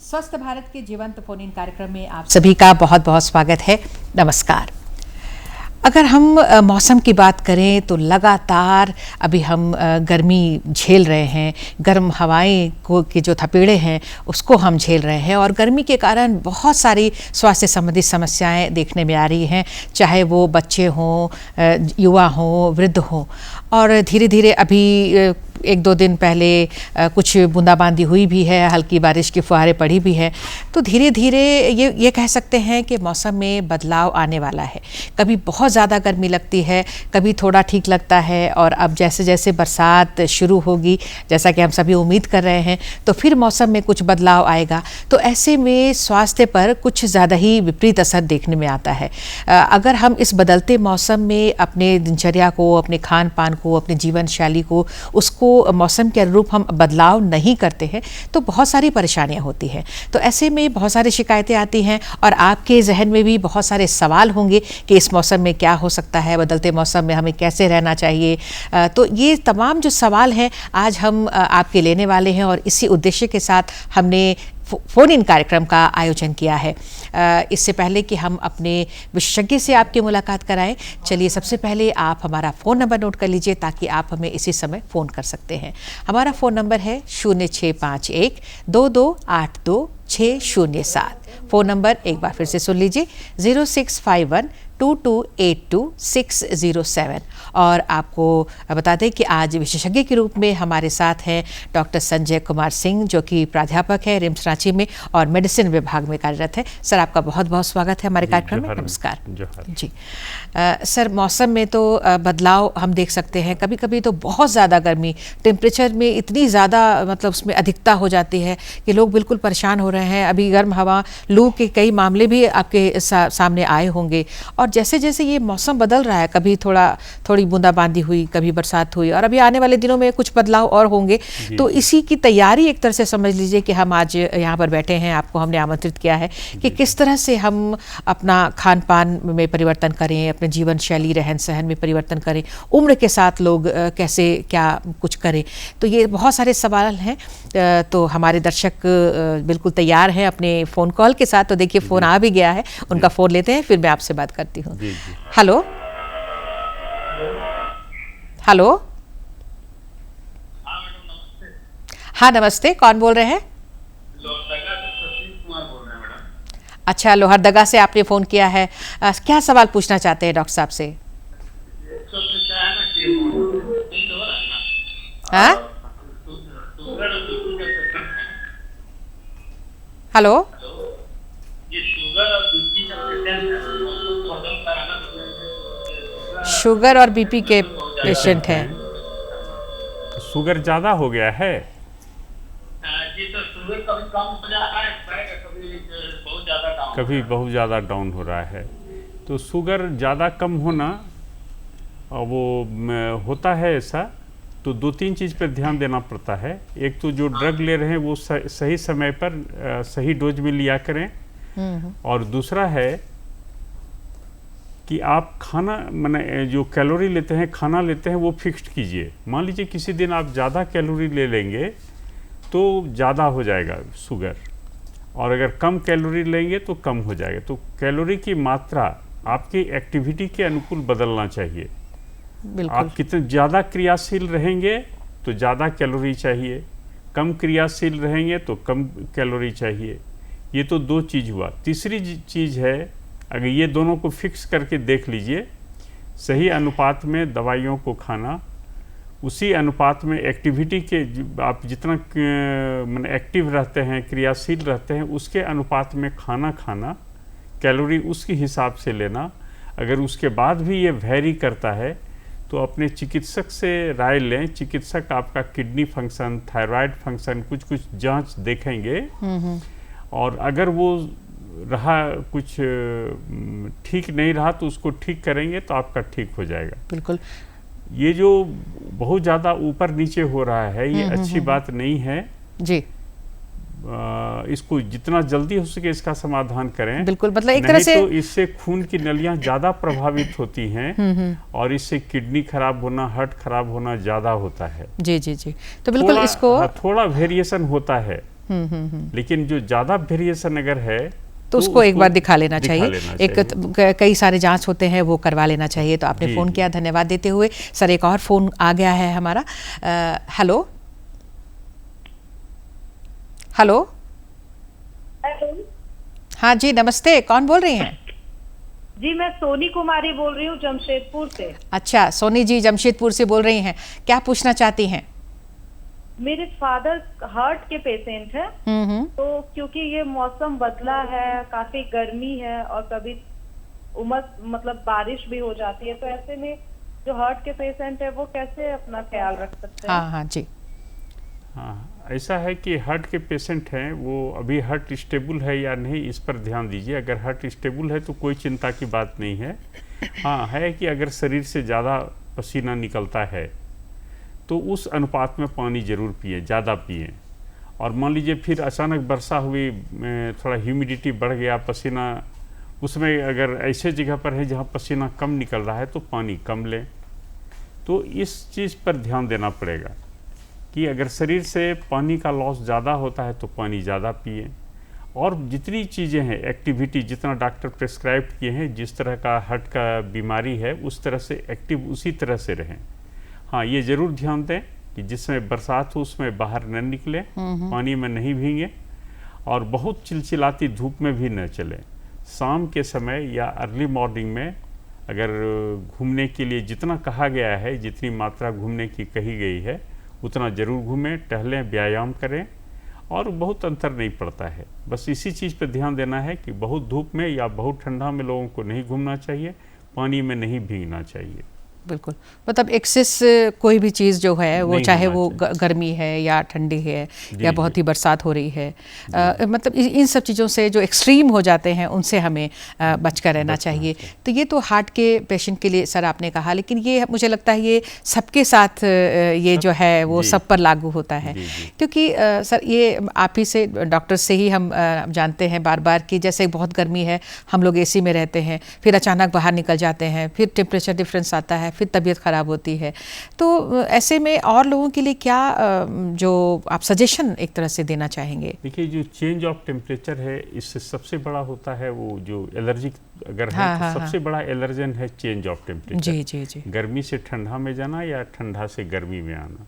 स्वस्थ भारत के जीवंत फोन इन कार्यक्रम में आप सभी का बहुत बहुत स्वागत है। नमस्कार। अगर हम मौसम की बात करें तो लगातार अभी हम गर्मी झेल रहे हैं, गर्म हवाएं के जो थपेड़े हैं उसको हम झेल रहे हैं और गर्मी के कारण बहुत सारी स्वास्थ्य संबंधी समस्याएं देखने में आ रही हैं, चाहे वो बच्चे हों, युवा हों, वृद्ध हों। और धीरे धीरे अभी एक दो दिन पहले कुछ बूंदाबांदी हुई भी है, हल्की बारिश की फुहारें पड़ी भी हैं। तो धीरे धीरे ये कह सकते हैं कि मौसम में बदलाव आने वाला है। कभी बहुत ज़्यादा गर्मी लगती है, कभी थोड़ा ठीक लगता है, और अब जैसे जैसे बरसात शुरू होगी, जैसा कि हम सभी उम्मीद कर रहे हैं, तो फिर मौसम में कुछ बदलाव आएगा। तो ऐसे में स्वास्थ्य पर कुछ ज़्यादा ही विपरीत असर देखने में आता है। अगर हम इस बदलते मौसम में अपने दिनचर्या को, अपने खान पान को, अपने जीवन शैली को, उसको मौसम के अनुरूप हम बदलाव नहीं करते हैं तो बहुत सारी परेशानियां होती हैं। तो ऐसे में बहुत सारी शिकायतें आती हैं और आपके जहन में भी बहुत सारे सवाल होंगे कि इस मौसम में क्या हो सकता है, बदलते मौसम में हमें कैसे रहना चाहिए। तो ये तमाम जो सवाल हैं आज हम आपके लेने वाले हैं और इसी उद्देश्य के साथ हमने फोन इन कार्यक्रम का आयोजन किया है। इससे पहले कि हम अपने विशेषज्ञ से आपकी मुलाकात कराएं, चलिए सबसे पहले आप हमारा फ़ोन नंबर नोट कर लीजिए ताकि आप हमें इसी समय फ़ोन कर सकते हैं। हमारा फ़ोन नंबर है 0651 2282 607। फ़ोन नंबर एक बार फिर से सुन लीजिए 0651 2282 607। और आपको बता दें कि आज विशेषज्ञ के रूप में हमारे साथ हैं डॉक्टर संजय कुमार सिंह, जो कि प्राध्यापक है रिम्स रांची में और मेडिसिन विभाग में कार्यरत है। सर, आपका बहुत बहुत स्वागत है हमारे कार्यक्रम में। नमस्कार जी। सर, मौसम में तो बदलाव हम देख सकते हैं। कभी कभी तो बहुत ज़्यादा गर्मी, टेम्परेचर में इतनी ज़्यादा मतलब उसमें अधिकता हो जाती है कि लोग बिल्कुल परेशान हो रहे हैं। अभी गर्म हवा, लू के कई मामले भी आपके सामने आए होंगे। और जैसे जैसे ये मौसम बदल रहा है, कभी थोड़ी बूंदाबांदी हुई, कभी बरसात हुई, और अभी आने वाले दिनों में कुछ बदलाव और होंगे। तो इसी की तैयारी एक तरह से समझ लीजिए कि हम आज यहाँ पर बैठे हैं, आपको हमने आमंत्रित किया है कि किस तरह से हम अपना खान पान में परिवर्तन करें, अपने जीवन शैली, रहन सहन में परिवर्तन करें, उम्र के साथ लोग कैसे क्या कुछ करें। तो ये बहुत सारे सवाल हैं। तो हमारे दर्शक बिल्कुल तैयार हैं अपने फ़ोन कॉल के साथ। तो देखिए फ़ोन आ भी गया है, उनका फ़ोन लेते हैं, फिर मैं आपसे बात करती हूँ। Hello hello. हाँ नमस्ते, कौन बोल रहे हैं? अच्छा, लोहरदगा से आपने फ़ोन किया है। क्या सवाल पूछना चाहते हैं डॉक्टर साहब से? हाँ, हेलो। शुगर और बीपी के पेशेंट हैं। शुगर ज़्यादा हो गया है जी, तो शुगर कभी कम हो जाता है, कभी बहुत ज़्यादा डाउन हो रहा है। तो शुगर ज़्यादा कम होना वो होता है ऐसा, तो दो तीन चीज़ पर ध्यान देना पड़ता है। एक तो जो ड्रग ले रहे हैं वो सही समय पर सही डोज में लिया करें, और दूसरा है कि आप खाना माने जो कैलोरी लेते हैं, खाना लेते हैं, वो फिक्स्ड कीजिए। मान लीजिए किसी दिन आप ज़्यादा कैलोरी ले लेंगे तो ज़्यादा हो जाएगा शुगर, और अगर कम कैलोरी लेंगे तो कम हो जाएगा। तो कैलोरी की मात्रा आपकी एक्टिविटी के अनुकूल बदलना चाहिए। आप कितने ज़्यादा क्रियाशील रहेंगे तो ज़्यादा कैलोरी चाहिए, कम क्रियाशील रहेंगे तो कम कैलोरी चाहिए। ये तो दो चीज़ हुआ। तीसरी चीज़ है, अगर ये दोनों को फिक्स करके देख लीजिए, सही अनुपात में दवाइयों को खाना, उसी अनुपात में एक्टिविटी के आप जितना माने एक्टिव रहते हैं, क्रियाशील रहते हैं, उसके अनुपात में खाना खाना, कैलोरी उसके हिसाब से लेना। अगर उसके बाद भी ये वैरी करता है तो अपने चिकित्सक से राय लें। चिकित्सक आपका किडनी फंक्शन, थायराइड फंक्शन, कुछ जांच देखेंगे, और अगर वो रहा कुछ ठीक नहीं रहा तो उसको ठीक करेंगे तो आपका ठीक हो जाएगा। बिल्कुल। ये जो बहुत ज़्यादा ऊपर नीचे हो रहा है, ये अच्छी बात नहीं है जी। इसको जितना जल्दी हो सके इसका समाधान करें। बिल्कुल, मतलब एक तरह से तो इससे खून की नलियां ज़्यादा प्रभावित होती हैं और इससे किडनी खराब होना, हार्ट खराब होना ज़्यादा होता है। जी जी जी। तो बिल्कुल इसको थोड़ा वेरिएशन होता है। लेकिन जो ज़्यादा वेरिएशन अगर है तो उसको एक बार दिखा लेना चाहिए। कई सारे जांच होते हैं वो करवा लेना चाहिए। तो आपने फ़ोन किया, धन्यवाद देते हुए। सर, एक और फ़ोन आ गया है हमारा। Hello hello. हाँ जी, नमस्ते, कौन बोल रही हैं? जी, मैं सोनी कुमारी बोल रही हूँ जमशेदपुर से। अच्छा, सोनी जी जमशेदपुर से बोल रही हैं, क्या पूछना चाहती हैं? मेरे फादर हार्ट के पेशेंट हैं। तो क्योंकि ये मौसम बदला है, काफी गर्मी है और कभी उमस मतलब बारिश भी हो जाती है, तो ऐसे में जो हार्ट के पेशेंट है वो कैसे अपना ख्याल रख सकते हैं? हाँ जी। हाँ, ऐसा है कि हार्ट के पेशेंट हैं, वो अभी हार्ट स्टेबल है या नहीं इस पर ध्यान दीजिए। अगर हार्ट स्टेबल है तो कोई चिंता की बात नहीं है। हाँ है कि अगर शरीर से ज़्यादा पसीना निकलता है तो उस अनुपात में पानी ज़रूर पिए, ज़्यादा पिए। और मान लीजिए फिर अचानक वर्षा हुई, थोड़ा ह्यूमिडिटी बढ़ गया, पसीना, उसमें अगर ऐसे जगह पर है जहाँ पसीना कम निकल रहा है तो पानी कम लें। तो इस चीज़ पर ध्यान देना पड़ेगा कि अगर शरीर से पानी का लॉस ज़्यादा होता है तो पानी ज़्यादा पिए। और जितनी चीज़ें हैं, एक्टिविटी जितना डॉक्टर प्रेस्क्राइब किए हैं, जिस तरह का हार्ट का बीमारी है उस तरह से एक्टिव उसी तरह से रहें। हाँ, ये ज़रूर ध्यान दें कि जिसमें बरसात हो उसमें बाहर न निकले, पानी में नहीं भीगे और बहुत चिलचिलाती धूप में भी न चलें। शाम के समय या अर्ली मॉर्निंग में अगर घूमने के लिए जितना कहा गया है, जितनी मात्रा घूमने की कही गई है उतना ज़रूर घूमें, टहलें, व्यायाम करें और बहुत अंतर नहीं पड़ता है। बस इसी चीज़ पर ध्यान देना है कि बहुत धूप में या बहुत ठंडा में लोगों को नहीं घूमना चाहिए, पानी में नहीं भीगना चाहिए। बिल्कुल, मतलब एक्सेस कोई भी चीज़ जो है वो चाहे वो गर्मी है या ठंडी है या बहुत ही बरसात हो रही है, मतलब इन सब चीज़ों से जो एक्सट्रीम हो जाते हैं उनसे हमें बचकर रहना चाहिए। तो ये तो हार्ट के पेशेंट के लिए सर आपने कहा, लेकिन ये मुझे लगता है ये सबके साथ ये जो है वो सब पर लागू होता है। क्योंकि सर ये आप ही से, डॉक्टर से ही हम जानते हैं बार बार कि जैसे बहुत गर्मी है, हम लोग एसी में रहते हैं, फिर अचानक बाहर निकल जाते हैं, फिर टेम्परेचर डिफरेंस आता है, फिर तबीयत ख़राब होती है। तो ऐसे में और लोगों के लिए क्या जो आप सजेशन एक तरह से देना चाहेंगे? देखिए, जो चेंज ऑफ टेम्परेचर है इससे सबसे बड़ा होता है वो जो एलर्जिक अगर है तो सबसे बड़ा एलर्जन है चेंज ऑफ टेम्परेचर। जी जी जी। गर्मी से ठंडा में जाना या ठंडा से गर्मी में आना,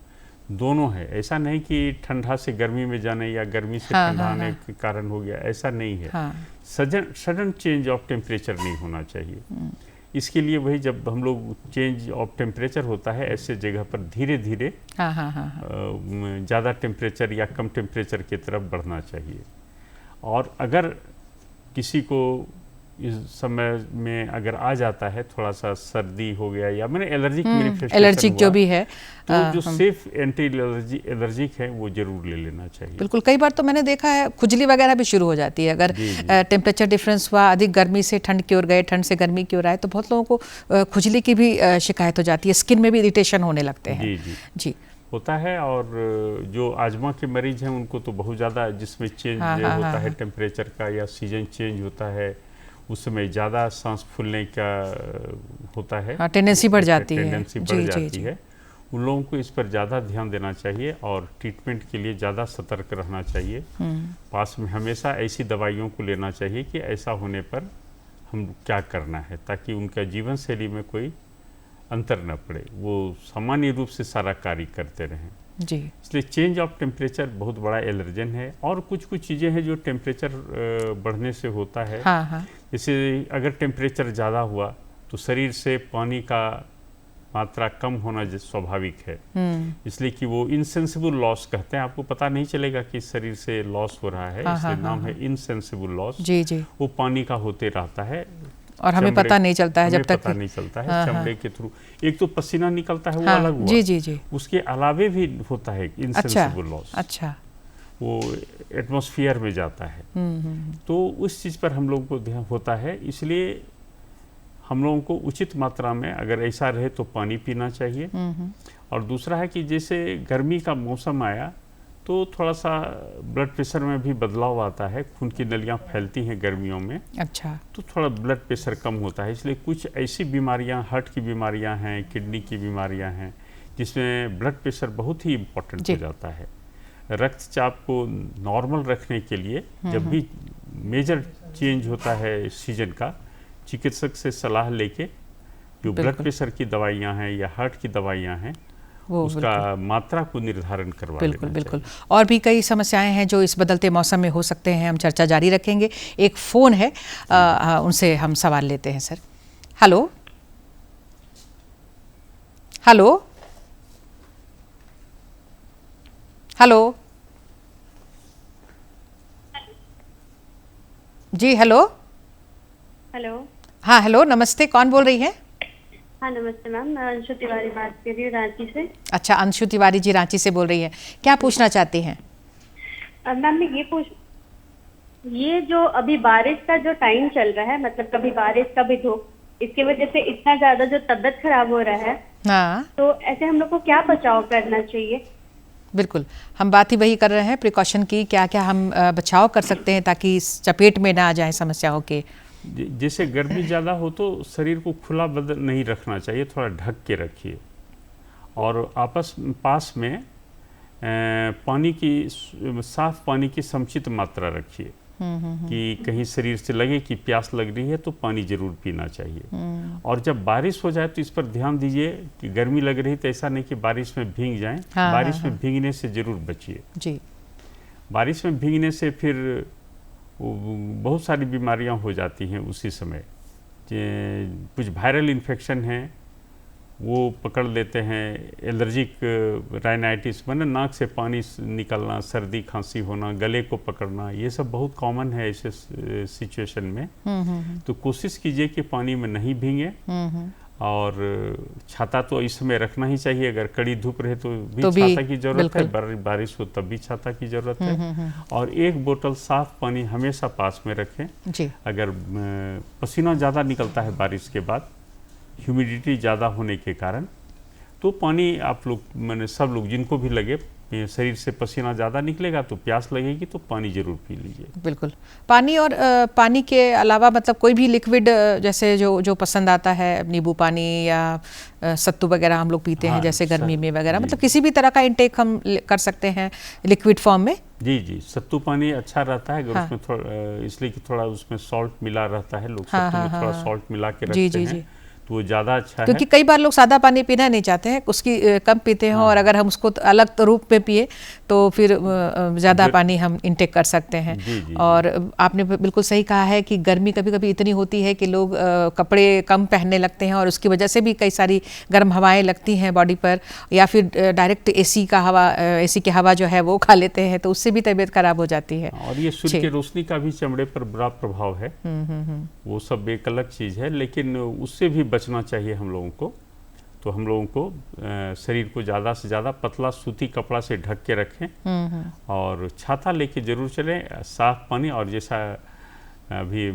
दोनों है। ऐसा नहीं कि ठंडा से गर्मी में जाने या गर्मी से ठंडा आने के कारण हो गया, ऐसा नहीं है। सडन चेंज ऑफ टेम्परेचर नहीं होना चाहिए। इसके लिए वही जब हम लोग चेंज ऑफ टेम्परेचर होता है ऐसे जगह पर धीरे धीरे ज़्यादा टेम्परेचर या कम टेम्परेचर की तरफ बढ़ना चाहिए। और अगर किसी को इस समय में अगर आ जाता है थोड़ा सा सर्दी हो गया या मैंने एलर्जिक एलर्जिक जो भी है तो जो सेफ एंटी एलर्जिक है वो जरूर ले लेना चाहिए। बिल्कुल, कई बार तो मैंने देखा है खुजली वगैरह भी शुरू हो जाती है अगर टेम्परेचर डिफरेंस हुआ, अधिक गर्मी से ठंड की ओर गए, ठंड से गर्मी की ओर आए, तो बहुत लोगों को खुजली की भी शिकायत हो जाती है, स्किन में भी इरिटेशन होने लगते हैं। जी होता है। और जो आजमा के मरीज हैं उनको तो बहुत ज़्यादा, जिसमें चेंज होता है टेम्परेचर का या सीजन चेंज होता है उस समय ज़्यादा सांस फूलने का होता है, टेंडेंसी बढ़ जाती है। उन लोगों को इस पर ज़्यादा ध्यान देना चाहिए और ट्रीटमेंट के लिए ज़्यादा सतर्क रहना चाहिए। पास में हमेशा ऐसी दवाइयों को लेना चाहिए कि ऐसा होने पर हम क्या करना है, ताकि उनका जीवन शैली में कोई अंतर न पड़े, वो सामान्य रूप से सारा कार्य करते रहें। जी, इसलिए चेंज ऑफ टेम्परेचर बहुत बड़ा एलर्जन है। और कुछ चीज़ें हैं जो टेम्परेचर बढ़ने से होता है। जैसे अगर टेम्परेचर ज़्यादा हुआ तो शरीर से पानी का मात्रा कम होना स्वाभाविक है, इसलिए कि वो इनसेंसिबल लॉस कहते हैं। आपको पता नहीं चलेगा कि शरीर से लॉस हो रहा है, इसलिए नाम है इनसेंसिबल लॉस। जी जी। वो पानी का होते रहता है और हमें पता नहीं चलता है, जब तक पता नहीं चलता है। चमड़े के थ्रू एक तो पसीना निकलता है वो अलग हुआ, जी जी जी, उसके अलावे भी होता है इनसेंसिबल लॉस। अच्छा, वो एटमॉस्फेयर में जाता है। तो उस चीज़ पर हम लोगों को ध्यान होता है। इसलिए हम लोगों को उचित मात्रा में अगर ऐसा रहे तो पानी पीना चाहिए। और दूसरा है कि जैसे गर्मी का मौसम आया तो थोड़ा सा ब्लड प्रेशर में भी बदलाव आता है, खून की नलियाँ फैलती हैं गर्मियों में। अच्छा, तो थोड़ा ब्लड प्रेशर कम होता है। इसलिए कुछ ऐसी बीमारियां, हार्ट की बीमारियां हैं, किडनी की बीमारियां हैं, जिसमें ब्लड प्रेशर बहुत ही इम्पोर्टेंट हो जाता है। रक्तचाप को नॉर्मल रखने के लिए जब भी मेजर चेंज होता है सीजन का, चिकित्सक से सलाह लेके जो ब्लड प्रेशर की दवाइयाँ हैं या हार्ट की दवाइयाँ हैं उसका मात्रा को निर्धारण करवा बिल्कुल बिल्कुल। और भी कई समस्याएं हैं जो इस बदलते मौसम में हो सकते हैं। हम चर्चा जारी रखेंगे। एक फ़ोन है, उनसे हम सवाल लेते हैं। सर हेलो हेलो हेलो जी हेलो हेलो। हाँ हेलो, नमस्ते, कौन बोल रही है? हाँ नमस्ते मैम, मैं अंशु तिवारी बात कर रही हूँ रांची से। अच्छा, अंशु तिवारी जी रांची से बोल रही है, क्या पूछना चाहती हैं? मैम मैं ये जो अभी बारिश का जो टाइम चल रहा है, मतलब कभी बारिश कभी धूप, इसकी वजह से इतना ज्यादा जो तबीयत खराब हो रहा है, हाँ तो ऐसे हम लोग को क्या बचाव करना चाहिए? बिल्कुल, हम बात ही वही कर रहे हैं प्रिकॉशन की, क्या क्या हम बचाव कर सकते हैं ताकि इस चपेट में ना आ जाए समस्याओं के। जैसे गर्मी ज़्यादा हो तो शरीर को खुला बदन नहीं रखना चाहिए, थोड़ा ढक के रखिए। और पास में पानी की, साफ पानी की समुचित मात्रा रखिए कि कहीं शरीर से लगे कि प्यास लग रही है तो पानी जरूर पीना चाहिए। और जब बारिश हो जाए तो इस पर ध्यान दीजिए कि गर्मी लग रही तो ऐसा नहीं कि बारिश में भीग जाएं। बारिश में भीगने से जरूर बचिए जी। बारिश में भीगने से फिर बहुत सारी बीमारियां हो जाती हैं उसी समय। कुछ वायरल इन्फेक्शन हैं वो पकड़ लेते हैं, एलर्जिक राइनाइटिस माने नाक से पानी निकलना, सर्दी खांसी होना, गले को पकड़ना, ये सब बहुत कॉमन है ऐसे सिचुएशन में। तो कोशिश कीजिए कि पानी में नहीं भीगे। और छाता तो इस समय रखना ही चाहिए, अगर कड़ी धूप रहे तो भी छाता की जरूरत है, बारिश हो तब भी छाता की जरूरत है। और एक बोतल साफ पानी हमेशा पास में रखें जी। अगर पसीना ज़्यादा निकलता है बारिश के बाद, ह्यूमिडिटी ज़्यादा होने के कारण, तो पानी आप लोग मैंने सब लोग जिनको भी लगे शरीर से पसीना ज़्यादा निकलेगा तो प्यास लगेगी तो पानी जरूर पी लीजिए। बिल्कुल, पानी। और पानी के अलावा मतलब कोई भी लिक्विड जैसे जो पसंद आता है, नींबू पानी या सत्तू वगैरह हम लोग पीते हैं जैसे गर्मी में वगैरह, मतलब किसी भी तरह का इंटेक हम कर सकते हैं लिक्विड फॉर्म में। जी, सत्तू पानी अच्छा रहता है अगर उसमें थोड़ा, इसलिए कि थोड़ा उसमें सॉल्ट मिला रहता है, लोग सत्तू में थोड़ा सॉल्ट मिला के रखते हैं तो वो ज़्यादा अच्छा है। क्योंकि कई बार लोग सादा पानी पीना नहीं चाहते हैं, उसकी कम पीते हैं। और अगर हम उसको अलग रूप में पिए तो फिर ज़्यादा पानी हम इंटेक कर सकते हैं। जी। और आपने बिल्कुल सही कहा है कि गर्मी कभी कभी इतनी होती है कि लोग कपड़े कम पहनने लगते हैं और उसकी वजह से भी कई सारी गर्म हवाएं लगती हैं बॉडी पर, या फिर डायरेक्ट एसी की हवा जो है वो खा लेते हैं तो उससे भी तबीयत खराब हो जाती है। और ये सूर्य की रोशनी का भी चमड़े पर बुरा प्रभाव है। वो सब एक अलग चीज़ है, लेकिन उससे भी बचना चाहिए हम लोगों को। तो हम लोगों को शरीर को ज़्यादा से ज़्यादा पतला सूती कपड़ा से ढक के रखें और छाता लेके जरूर चलें, साफ पानी। और जैसा अभी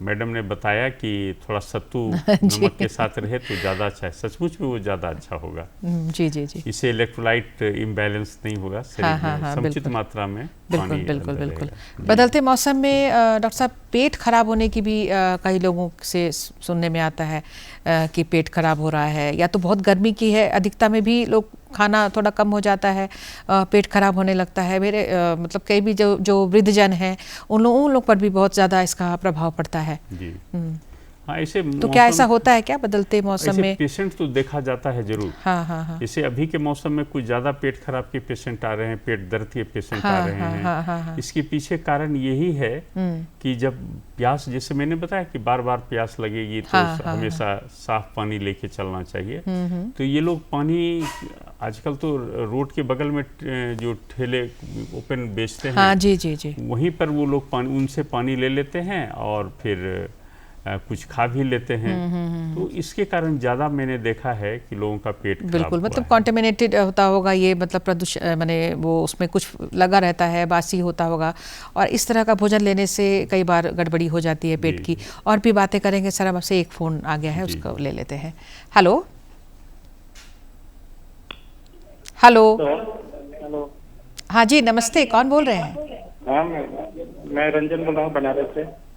मैडम ने बताया कि थोड़ा सत्तू नमक के साथ रहे तो ज़्यादा अच्छा है, सचमुच में वो ज़्यादा अच्छा होगा। जी। इससे इलेक्ट्रोलाइट इम्बैलेंस नहीं होगा, समुचित मात्रा में पानी। बिल्कुल। बदलते मौसम में डॉक्टर साहब पेट खराब होने की भी कई लोगों से सुनने में आता है कि पेट खराब हो रहा है, या तो बहुत गर्मी की है, अधिकता में भी लोग खाना थोड़ा कम हो जाता है, पेट खराब होने लगता है। मेरे मतलब कई भी जो वृद्धजन हैं उन लोग पर भी बहुत ज़्यादा इसका प्रभाव पड़ता है जी। हाँ, ऐसे तो क्या ऐसा होता है क्या बदलते मौसम में? पेशेंट तो देखा जाता है जरूर। हाँ। जैसे अभी के मौसम में कुछ ज्यादा पेट खराब के पेशेंट आ रहे हैं, पेट दर्द के पेशेंट आ रहे हैं। इसके पीछे कारण यही है कि जब प्यास, जैसे मैंने बताया कि बार बार प्यास लगेगी तो हमेशा साफ पानी लेके चलना चाहिए। तो ये लोग पानी आजकल तो रोड के बगल में जो ठेले ओपन बेचते हैं, जी, वहीं पर वो लोग उनसे पानी ले लेते हैं और फिर कुछ खा भी लेते हैं। तो इसके कारण ज़्यादा मैंने देखा है कि लोगों का पेट खराब बिल्कुल, मतलब कॉन्टेमिनेटेड होता होगा ये, मतलब प्रदूषण माने वो उसमें कुछ लगा रहता है, बासी होता होगा, और इस तरह का भोजन लेने से कई बार गड़बड़ी हो जाती है पेट की। और भी बातें करेंगे सर, अब आपसे एक फ़ोन आ गया है, उसको ले लेते हैं। हेलो। हाँ जी, नमस्ते, कौन बोल रहे हैं? मैं रंजन बोल रहा हूँ बनारस से।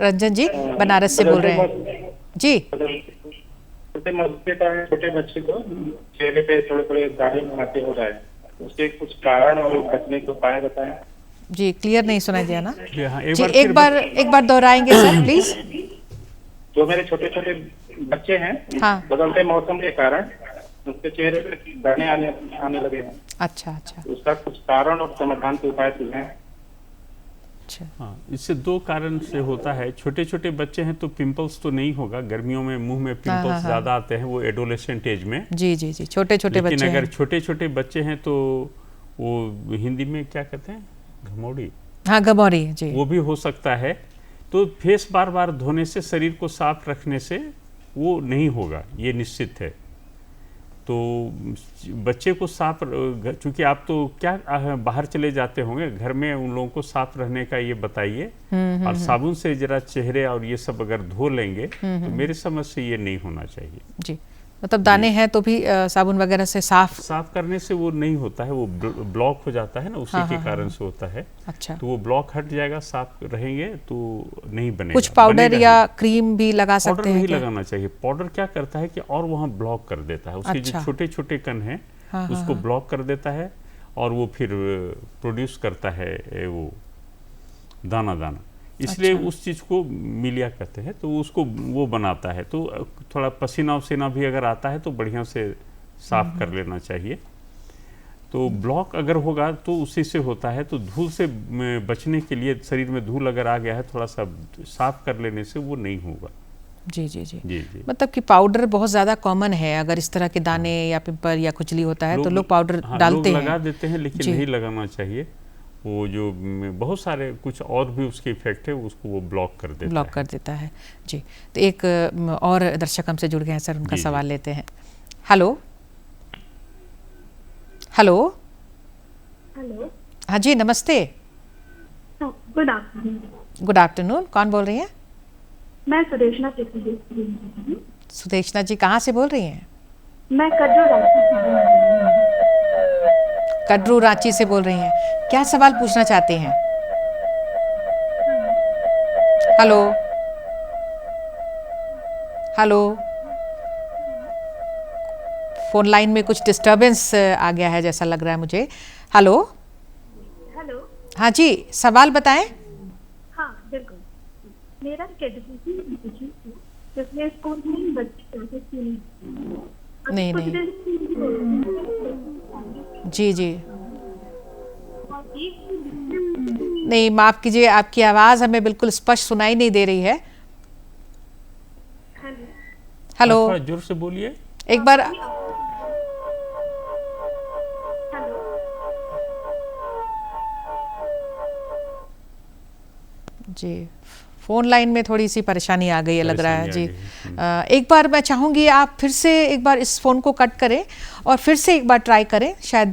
रंजन जी बनारस से बोल रहे हैं जी। छोटे बच्चे को चेहरे पे थोड़े दाढ़ी बनाते हो रहा है। उसके कुछ कारण और बचने के उपाय बताएं। जी क्लियर नहीं सुनाई दिया ना हाँ, जी, एक बार दोहराएंगे सर प्लीज। जो मेरे छोटे छोटे बच्चे हैं, हाँ। बदलते मौसम के कारण उनके चेहरे पे दाने आने लगे हैं। अच्छा अच्छा उसका कुछ कारण और समाधान के उपाय सुझाएं। अच्छा। हाँ, इससे दो कारण से होता है। छोटे छोटे बच्चे हैं तो पिंपल्स तो नहीं होगा, गर्मियों में मुंह में पिंपल्स ज़्यादा आते हैं, वो एडोलेसेंट एज में। जी जी जी, छोटे छोटे बच्चे लेकिन अगर हैं। छोटे छोटे बच्चे हैं तो वो हिंदी में क्या कहते हैं, घमौड़ी, हाँ गमौरी जी। वो भी हो सकता है। तो फेस बार बार धोने से, शरीर को साफ रखने से वो नहीं होगा, ये निश्चित है। तो बच्चे को साफ, चूंकि आप तो क्या बाहर चले जाते होंगे, घर में उन लोगों को साफ रहने का ये बताइए। और साबुन से जरा चेहरे और ये सब अगर धो लेंगे तो मेरे समझ से ये नहीं होना चाहिए। जी मतलब दाने हैं तो भी साबुन वगैरह से साफ करने से वो नहीं होता है, वो ब्लॉक हो जाता है ना, उसी के कारण से होता है। अच्छा। तो वो ब्लॉक हट जाएगा, साफ रहेंगे तो नहीं बनेगा। कुछ पाउडर या क्रीम भी लगा सकते हैं? पाउडर नहीं लगाना चाहिए। पाउडर क्या करता है कि और वहाँ ब्लॉक कर देता है, उसके जो छोटे छोटे कण हैं उसको ब्लॉक कर देता है और वो फिर प्रोड्यूस करता है वो दाना दाना। इसलिए उस चीज़ को मिलिया कहते हैं, तो उसको वो बनाता है। तो थोड़ा पसीना वसीना भी अगर आता है तो बढ़िया से साफ कर लेना चाहिए। तो ब्लॉक अगर होगा तो उसी से होता है। तो धूल से बचने के लिए, शरीर में धूल अगर आ गया है, थोड़ा सा साफ कर लेने से वो नहीं होगा। जी जी जी जी जी। मतलब कि पाउडर बहुत ज़्यादा कॉमन है, अगर इस तरह के दाने या पिंपल या खुजली होता है तो लोग पाउडर डालते हैं, लगा देते हैं, लेकिन नहीं लगाना चाहिए। वो जो बहुत सारे कुछ और भी उसके इफेक्ट है, उसको वो ब्लॉक कर देता है। जी। तो एक और दर्शक हमसे जुड़ गए हैं सर, उनका सवाल लेते हैं। Hello hello hello. हाँ जी नमस्ते। Good afternoon. गुड आफ्टरनून, कौन बोल रही हैं? मैं सुदेशना से। सुदेशना जी कहाँ से बोल रही हैं? मैं कड्रू रांची से बोल रही हूँ। कड्रू रांची से बोल रही हैं, क्या सवाल पूछना चाहते हैं? हेलो हेलो, फोन लाइन में कुछ डिस्टरबेंस आ गया है जैसा लग रहा है मुझे। Hello hello. हाँ जी, सवाल बताएं। हाँ बिल्कुल, मेरा जिसमें स्कूल में बच्चे नहीं जी जी नहीं, माफ कीजिए, आपकी आवाज हमें बिल्कुल स्पष्ट सुनाई नहीं दे रही है। हेलो, थोड़ा जोर से बोलिए एक बार। जी, फोन लाइन में थोड़ी सी परेशानी आ गई है लग रहा है जी। एक बार मैं चाहूँगी आप फिर से एक बार इस फ़ोन को कट करें और फिर से एक बार ट्राई करें, शायद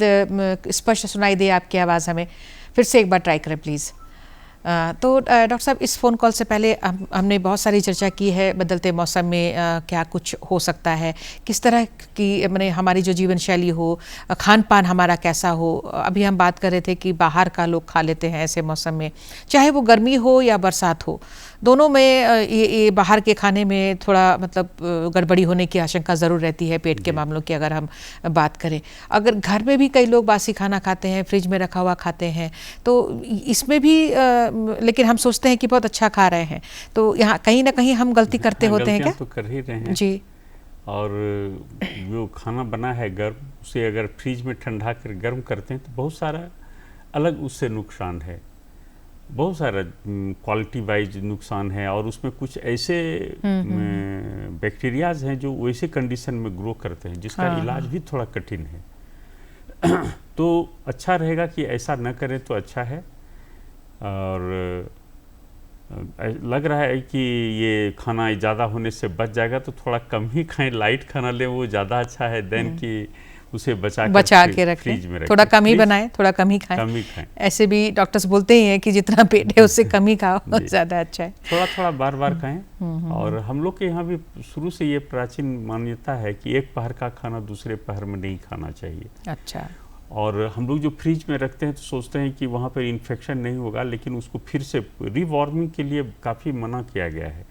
स्पष्ट सुनाई दे आपकी आवाज़ हमें। फिर से एक बार ट्राई करें प्लीज़। तो डॉक्टर साहब, इस फ़ोन कॉल से पहले हमने बहुत सारी चर्चा की है बदलते मौसम में क्या कुछ हो सकता है, किस तरह की मैंने हमारी जो जीवन शैली हो, खान पान हमारा कैसा हो। अभी हम बात कर रहे थे कि बाहर का लोग खा लेते हैं ऐसे मौसम में, चाहे वो गर्मी हो या बरसात हो, दोनों में ये बाहर के खाने में थोड़ा मतलब गड़बड़ी होने की आशंका ज़रूर रहती है पेट के मामलों की अगर हम बात करें। अगर घर में भी कई लोग बासी खाना खाते हैं, फ्रिज में रखा हुआ खाते हैं, तो इसमें भी लेकिन हम सोचते हैं कि बहुत अच्छा खा रहे हैं, तो यहाँ कहीं ना कहीं हम गलती करते होते हैं क्या? तो कर ही रहे हैं जी। और जो खाना बना है गर्म, उसे अगर फ्रिज में ठंडा कर गर्म करते हैं तो बहुत सारा अलग उससे नुकसान है, बहुत सारा क्वालिटी वाइज नुकसान है। और उसमें कुछ ऐसे बैक्टीरियाज हैं जो वैसे कंडीशन में ग्रो करते हैं जिसका इलाज भी थोड़ा कठिन है। तो अच्छा रहेगा कि ऐसा न करें तो अच्छा है। और लग रहा है कि ये खाना ज़्यादा होने से बच जाएगा तो थोड़ा कम ही खाएं, लाइट खाना लें, वो ज़्यादा अच्छा है देन कि उसे बचा के रखें। थोड़ा कम ही बनाएं, थोड़ा कम ही खाएं। ऐसे भी डॉक्टर्स बोलते ही हैं कि जितना पेट है उससे कम ही खाओ, ज़्यादा अच्छा है। थोड़ा थोड़ा बार बार खाएं। और हम लोग के यहाँ भी शुरू से ये प्राचीन मान्यता है कि एक पहर का खाना दूसरे पहर में नहीं खाना चाहिए। अच्छा। और हम लोग जो फ्रिज में रखते हैं तो सोचते हैं कि वहाँ पर इन्फेक्शन नहीं होगा, लेकिन उसको फिर से रिवार्मिंग के लिए काफ़ी मना किया गया है।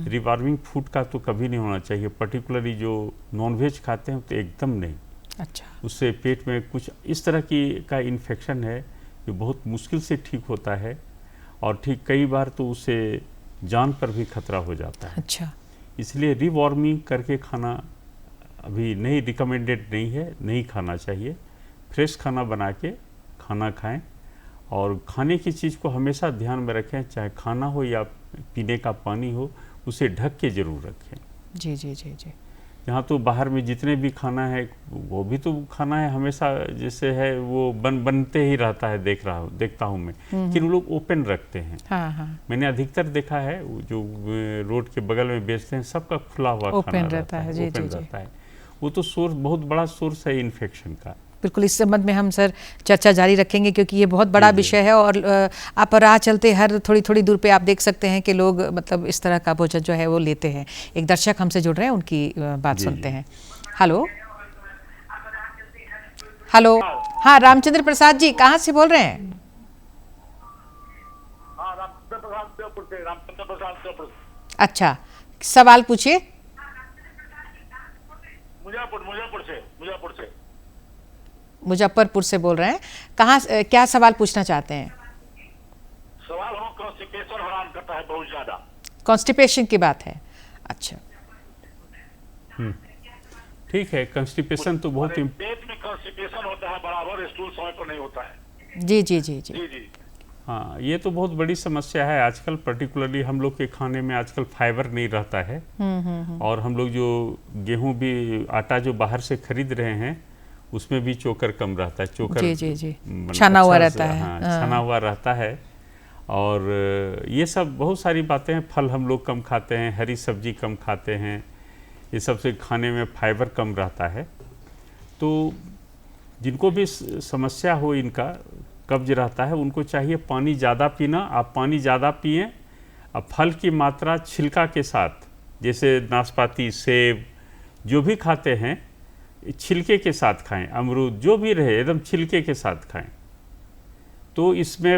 रिवार्मिंग फूड का तो कभी नहीं होना चाहिए, पर्टिकुलरली जो नॉनवेज खाते हैं तो एकदम नहीं। अच्छा। उससे पेट में कुछ इस तरह का इन्फेक्शन है जो बहुत मुश्किल से ठीक होता है, और ठीक कई बार तो उससे जान पर भी खतरा हो जाता है। अच्छा। इसलिए रिवॉर्मिंग करके खाना अभी नहीं रिकमेंडेड नहीं है, नहीं खाना चाहिए। फ्रेश खाना बना के खाना खाएं, और खाने की चीज़ को हमेशा ध्यान में रखें, चाहे खाना हो या पीने का पानी हो, उसे ढक के ज़रूर रखें। जी जी जी जी। यहाँ तो बाहर में जितने भी खाना है वो भी तो खाना है, हमेशा जैसे है वो बनते ही रहता है, देखता हूँ मैं कि वो लोग ओपन रखते हैं। हाँ हाँ। मैंने अधिकतर देखा है वो जो रोड के बगल में बेचते हैं सबका खुला हुआ खाना रहता है, जी ओपन जी जी। रहता है। वो तो सोर्स, बहुत बड़ा सोर्स है इन्फेक्शन का। बिल्कुल, इस संबंध में हम सर चर्चा जारी रखेंगे, क्योंकि ये बहुत बड़ा जी, जी। विषय है। और आप राह चलते हर थोड़ी थोड़ी दूर पे आप देख सकते हैं कि लोग मतलब इस तरह का भोजन जो है वो लेते हैं। एक दर्शक हमसे जुड़ रहे हैं, उनकी बात जी, सुनते जी। हैं। Hello hello. हाँ, रामचंद्र प्रसाद जी कहाँ से बोल रहे हैं? हाँ, रामचंद्र प्रसाद देवपुर से, रामचंद्र प्रसाद देवपुर से। अच्छा, सवाल पूछिए। मुजफ्फरपुर से। मुजफ्फरपुर से बोल रहे हैं, कहाँ क्या सवाल पूछना चाहते हैं? सवाल हो कॉन्स्टिपेशन हैरान करता है बहुत ज्यादा। कॉन्स्टिपेशन की बात है। अच्छा, ठीक है। कंस्टिपेशन तो बहुत पेट में कॉन्स्टिपेशन होता है बराबर, स्टूल समय पर नहीं होता है। जी जी जी जी। जी जी। हाँ, ये तो बहुत बड़ी समस्या है आजकल। पर्टिकुलरली हम लोग के खाने में आजकल फाइबर नहीं रहता है, और हम लोग जो गेहूं भी, आटा जो बाहर से खरीद रहे हैं उसमें भी चोकर कम रहता है। चोकर जी जी जी, छना हुआ रहता है। हाँ, छना हुआ रहता है। और ये सब बहुत सारी बातें हैं। फल हम लोग कम खाते हैं, हरी सब्जी कम खाते हैं, ये सबसे खाने में फाइबर कम रहता है। तो जिनको भी समस्या हो, इनका कब्ज रहता है, उनको चाहिए पानी ज़्यादा पीना। आप पानी ज़्यादा पिएं। अब फल की मात्रा छिलका के साथ, जैसे नाशपाती, सेब जो भी खाते हैं छिलके के साथ खाएं। अमरूद जो भी रहे एकदम छिलके के साथ खाएं। तो इसमें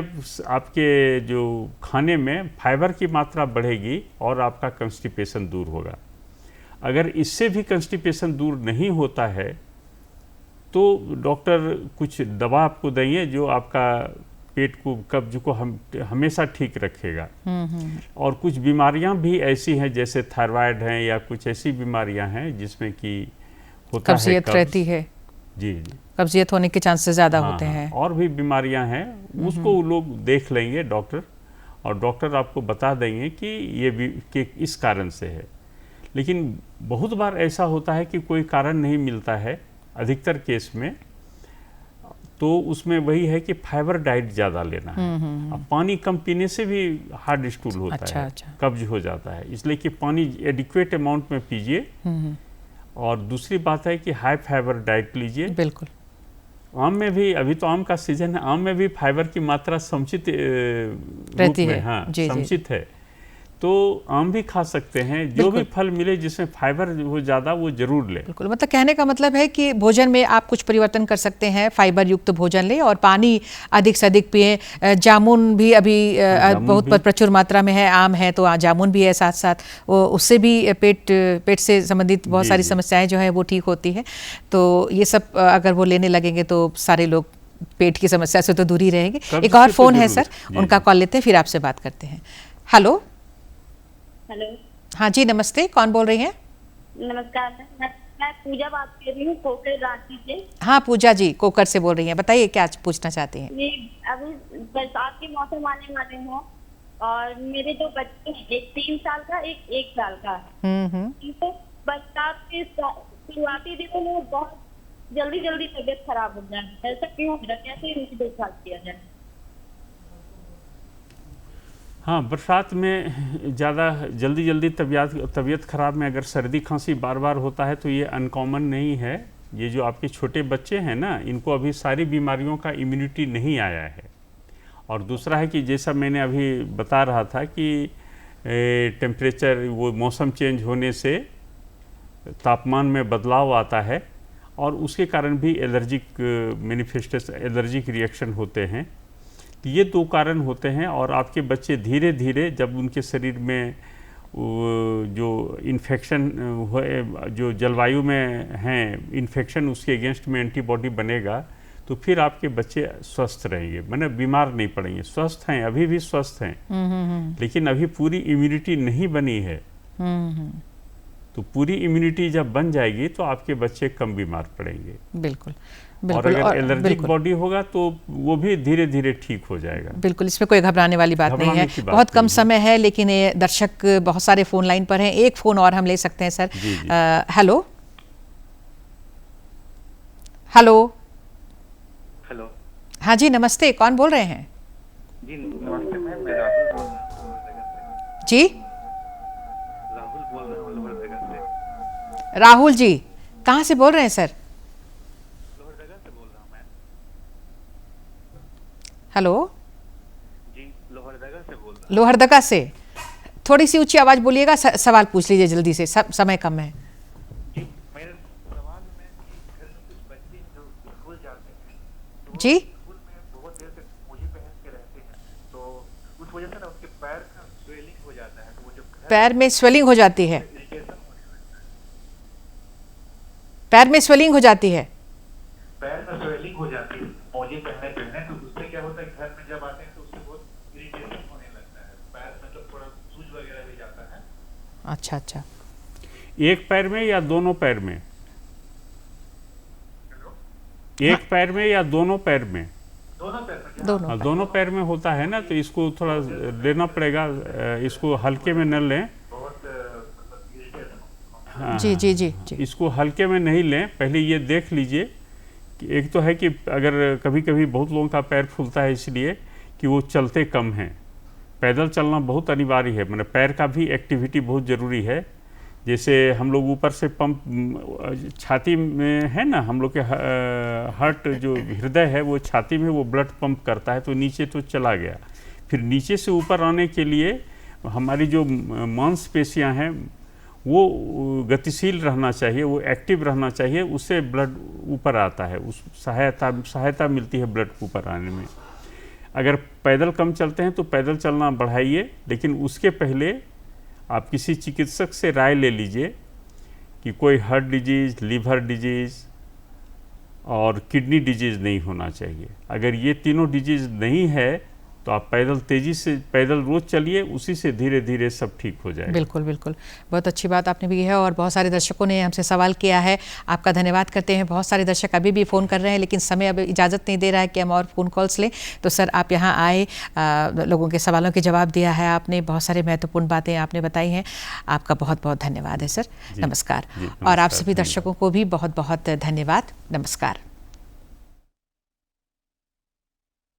आपके जो खाने में फाइबर की मात्रा बढ़ेगी और आपका कंस्टिपेशन दूर होगा। अगर इससे भी कंस्टिपेशन दूर नहीं होता है तो डॉक्टर कुछ दवा आपको देंगे जो आपका पेट को, कब्ज को हमेशा ठीक रखेगा। और कुछ बीमारियां भी ऐसी हैं जैसे थायराइड हैं या कुछ ऐसी बीमारियां हैं जिसमें कि होता है कब्जियत रहती है। जी जी, कब्जियत होने के चांसेस ज़्यादा हाँ, होते हैं। और भी बीमारियां हैं, उसको वो लोग देख लेंगे डॉक्टर, और डॉक्टर आपको बता देंगे कि ये भी कि इस कारण से है। लेकिन बहुत बार ऐसा होता है कि कोई कारण नहीं मिलता है अधिकतर केस में, तो उसमें वही है कि फाइबर डाइट ज़्यादा लेना है। अब पानी कम पीने से भी हार्ड स्टूल होता है, कब्ज हो जाता है। इसलिए कि पानी एडिक्वेट अमाउंट में पीजिए। और दूसरी बात है कि हाई फाइबर डाइट लीजिए। बिल्कुल। आम में भी, अभी तो आम का सीजन है, आम में भी फाइबर की मात्रा समुचित रहती है। हाँ, जी, समुचित है, तो आम भी खा सकते हैं। जो भी फल मिले जिसमें फाइबर हो ज़्यादा वो जरूर लें। बिल्कुल, मतलब कहने का मतलब है कि भोजन में आप कुछ परिवर्तन कर सकते हैं, फाइबर युक्त भोजन लें और पानी अधिक से अधिक पिएं। जामुन भी अभी बहुत प्रचुर मात्रा में है, आम है तो जामुन भी है, साथ साथ उससे भी पेट से संबंधित बहुत सारी समस्याएं जो है वो ठीक होती है। तो ये सब अगर वो लेने लगेंगे तो सारे लोग पेट की समस्या से तो दूर ही रहेंगे। एक और फोन है सर, उनका कॉल लेते हैं, फिर आपसे बात करते हैं। हेलो। हेलो। हाँ जी, नमस्ते, कौन बोल रही हैं? नमस्कार, मैं पूजा बात कर रही हूँ कोकर रांची से। हाँ पूजा जी, कोकर से बोल रही हैं, बताइए क्या पूछना चाहती हैं? ये अभी बरसात के मौसम आने वाले हैं और मेरे दो बच्चे, एक 3 साल का, एक 1 साल का। तो बरसात के शुरुआती दिनों में बहुत जल्दी तबीयत खराब हो जाए, ऐसा क्यों हो रहा है? कैसे इनकी देखभाल किया जाए? हाँ, बरसात में ज़्यादा जल्दी तबीयत ख़राब में अगर सर्दी खांसी बार बार होता है तो ये अनकॉमन नहीं है। ये जो आपके छोटे बच्चे हैं ना, इनको अभी सारी बीमारियों का इम्यूनिटी नहीं आया है। और दूसरा है कि जैसा मैंने अभी बता रहा था कि टेम्परेचर, वो मौसम चेंज होने से तापमान में बदलाव आता है और उसके कारण भी एलर्जिक मैनिफेस्टेशन, एलर्जिक रिएक्शन होते हैं। ये 2 कारण होते हैं। और आपके बच्चे धीरे धीरे जब उनके शरीर में जो इन्फेक्शन जो जलवायु में हैं इन्फेक्शन उसके अगेंस्ट में एंटीबॉडी बनेगा, तो फिर आपके बच्चे स्वस्थ रहेंगे, माने बीमार नहीं पड़ेंगे। स्वस्थ हैं, अभी भी स्वस्थ हैं, लेकिन अभी पूरी इम्यूनिटी नहीं बनी है। तो पूरी इम्यूनिटी जब बन जाएगी तो आपके बच्चे कम बीमार पड़ेंगे। बिल्कुल और अगर एलर्जिक बॉडी होगा तो वो भी धीरे धीरे ठीक हो जाएगा। बिल्कुल, इसमें कोई घबराने वाली बात नहीं है। बहुत कम समय है, लेकिन ये दर्शक बहुत सारे फोन लाइन पर हैं। एक फोन और हम ले सकते हैं सर। हेलो हेलो हेलो, हाँ जी नमस्ते, कौन बोल रहे हैं? जी नमस्ते मैम, मैं राहुल बोल रहा हूँ। जी राहुल बोल रहा हूँ लोहरदगा से। राहुल जी कहाँ से बोल रहे हैं सर? लोहरदगा से बोल रहा हूँ मैं। हेलो जी लोहरदगा से बोल रहा हूँ। लोहरदगा से, थोड़ी सी ऊंची आवाज बोलिएगा, सवाल पूछ लीजिए जल्दी से, समय कम है। जी मेरा सवाल है कि घर में कुछ बच्चे जो स्कूल जाते हैं तो जी स्कूल में बहुत देर तक मोजे पहन के रहते हैं, तो उस वजह से ना उसके पैर का स्वेलिंग हो जाता है, तो वो जो पैर में स्वेलिंग हो जाती है, इरिटेशन होने लगता है। पैर में स्वेलिंग हो जाती है। पैर में स्वेलिंग हो जाती है मोजे पहने पहने, तो उससे क्या होता है घर में जब आते हैं तो उससे बहुत इरिटेशन होने लगता है, पैर मतलब थोड़ा सूज वगैरह भी जाता है। अच्छा अच्छा, एक पैर में या दोनों पैर में? एक पैर में या दोनों पैर में? दोनों पैर में। दोनों हाँ, दोनों पैर में होता है ना, तो इसको थोड़ा लेना पड़ेगा, इसको हल्के में न लें। बहुत मतलब इरिटेशन। हाँ, जी जी जी जी इसको हल्के में नहीं लें। पहले ये देख लीजिए कि एक तो है कि अगर कभी कभी बहुत लोगों का पैर फूलता है इसलिए कि वो चलते कम हैं। पैदल चलना बहुत अनिवार्य है, मतलब पैर का भी एक्टिविटी बहुत ज़रूरी है। जैसे हम लोग ऊपर से पंप छाती में है ना, हम लोग के हार्ट जो हृदय है वो छाती में वो ब्लड पंप करता है, तो नीचे तो चला गया। फिर नीचे से ऊपर आने के लिए हमारी जो मांसपेशियां हैं वो गतिशील रहना चाहिए, वो एक्टिव रहना चाहिए, उससे ब्लड ऊपर आता है, उस सहायता मिलती है ब्लड ऊपर आने में। अगर पैदल कम चलते हैं तो पैदल चलना बढ़ाइए, लेकिन उसके पहले आप किसी चिकित्सक से राय ले लीजिए कि कोई हार्ट डिजीज़, लीवर डिजीज़ और किडनी डिजीज़ नहीं होना चाहिए। अगर ये तीनों डिजीज़ नहीं है तो आप तेज़ी से पैदल रोज़ चलिए, उसी से धीरे धीरे सब ठीक हो जाएगा। बिल्कुल बिल्कुल, बहुत अच्छी बात आपने भी है, और बहुत सारे दर्शकों ने हमसे सवाल किया है, आपका धन्यवाद करते हैं। बहुत सारे दर्शक अभी भी फ़ोन कर रहे हैं, लेकिन समय अब इजाज़त नहीं दे रहा है कि हम और फ़ोन कॉल्स लें। तो सर आप यहाँ आए, लोगों के सवालों के जवाब दिया है आपने, बहुत सारे महत्वपूर्ण बातें आपने बताई हैं। आपका बहुत बहुत धन्यवाद है सर। नमस्कार। और आप सभी दर्शकों को भी बहुत बहुत धन्यवाद। नमस्कार।